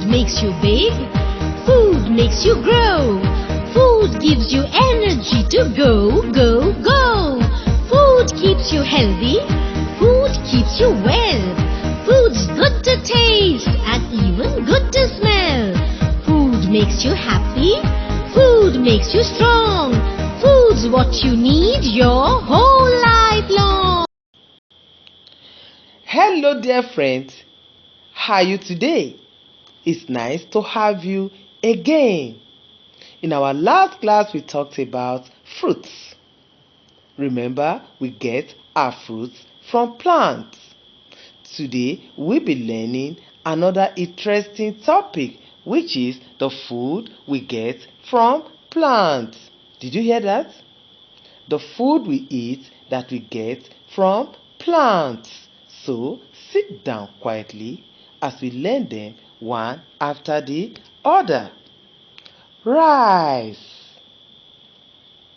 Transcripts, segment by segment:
makes you big. Food makes you grow. Food gives you energy to go, go, go. Food keeps you healthy. Food keeps you well. Food's good to taste and even good to smell. Food makes you happy. Food makes you strong. Food's what you need your whole life long. Hello dear friends, how are you today? It's nice to have you again. In our last class we talked about fruits. Remember, we get our fruits from plants. Today we'll be learning another interesting topic, which is the food we get from plants. Did you hear that? The food we eat that we get from plants. So sit down quietly as we learn them one after the other. Rice.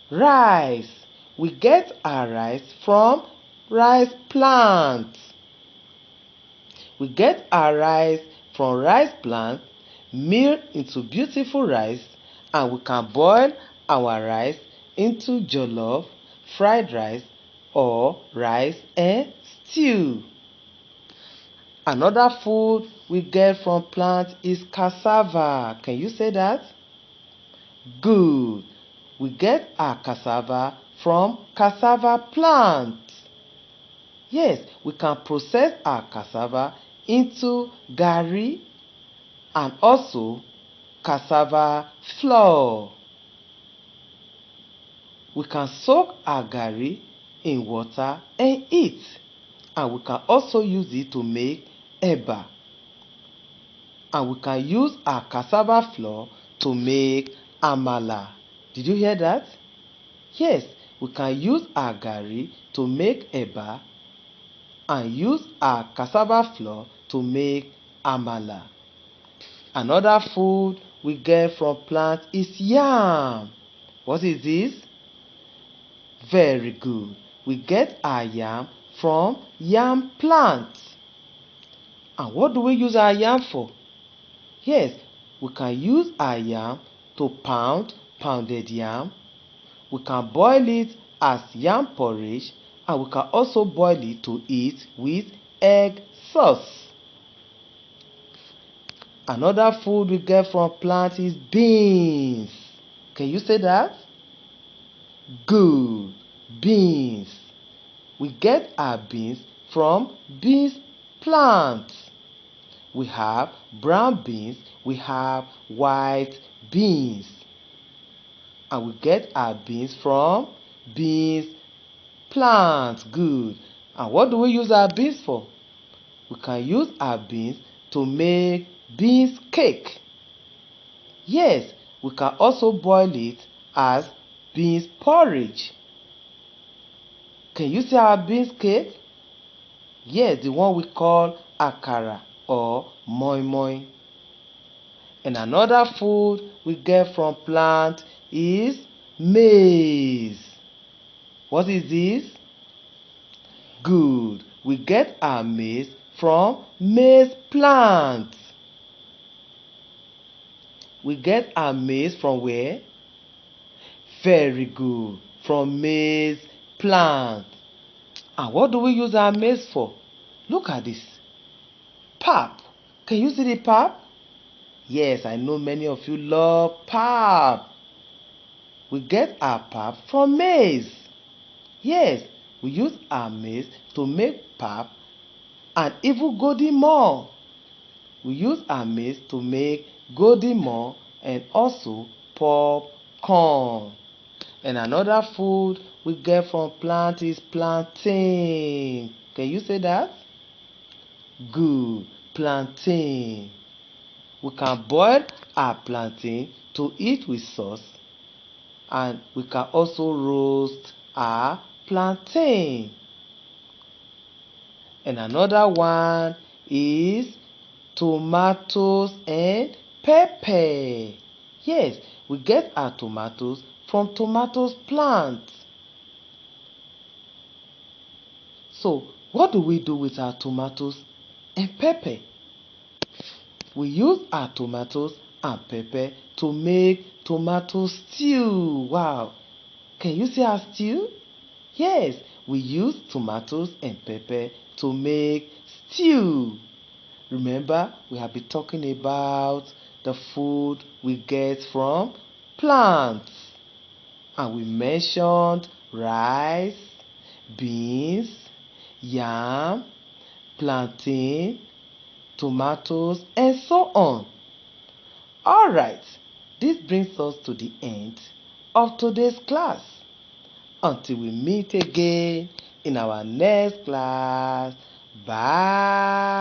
Rice. We get our rice from rice plants. We get our rice from rice plants, milled into beautiful rice, and we can boil our rice into jollof, fried rice, or rice and stew. Another food we get from plants is cassava. Can you say that? Good. We get our cassava from cassava plants. Yes, we can process our cassava into garri and also cassava flour. We can soak our garri in water and eat, and we can also use it to make eba, and we can use our cassava flour to make amala. Did you hear that? Yes, we can use our garri to make eba and use our cassava flour to make amala. Another food we get from plants is yam. What is this? Very good. We get our yam from yam plants. And what do we use our yam for? Yes, we can use our yam to pound pounded yam. We can boil it as yam porridge, and we can also boil it to eat with egg sauce. Another food we get from plants is beans. Can you say that? Good. Beans. We get our beans from beans plants. We have brown beans, we have white beans. And we get our beans from beans plants. Good. And what do we use our beans for? We can use our beans to make beans cake. Yes, we can also boil it as beans porridge. Can you see our beans cake? Yes, the one we call akara or moi moi. And another food we get from plant is maize. What is this? Good. We get our maize from maize plants. We get our maize from where? Very good. From maize plant. And what do we use our maize for? Look at this. Pap. Can you see the pap? Yes, I know many of you love pap. We get our pap from maize. Yes, we use our maize to make pap and even golden morn. We use our maize to make golden morn and also popcorn. And another food we get from plant is plantain. Can you say that? Good. Plantain. We can boil our plantain to eat with sauce, and we can also roast our plantain. And another one is tomatoes and pepper. Yes, we get our tomatoes from tomatoes plants. So, what do we do with our tomatoes and pepper? We use our tomatoes and pepper to make tomato stew. Wow! Can you see our stew? Yes, we use tomatoes and pepper to make stew. Remember, we have been talking about the food we get from plants. And we mentioned rice, beans, yam, plantain, tomatoes, and so on. Alright, this brings us to the end of today's class. Until we meet again in our next class. Bye.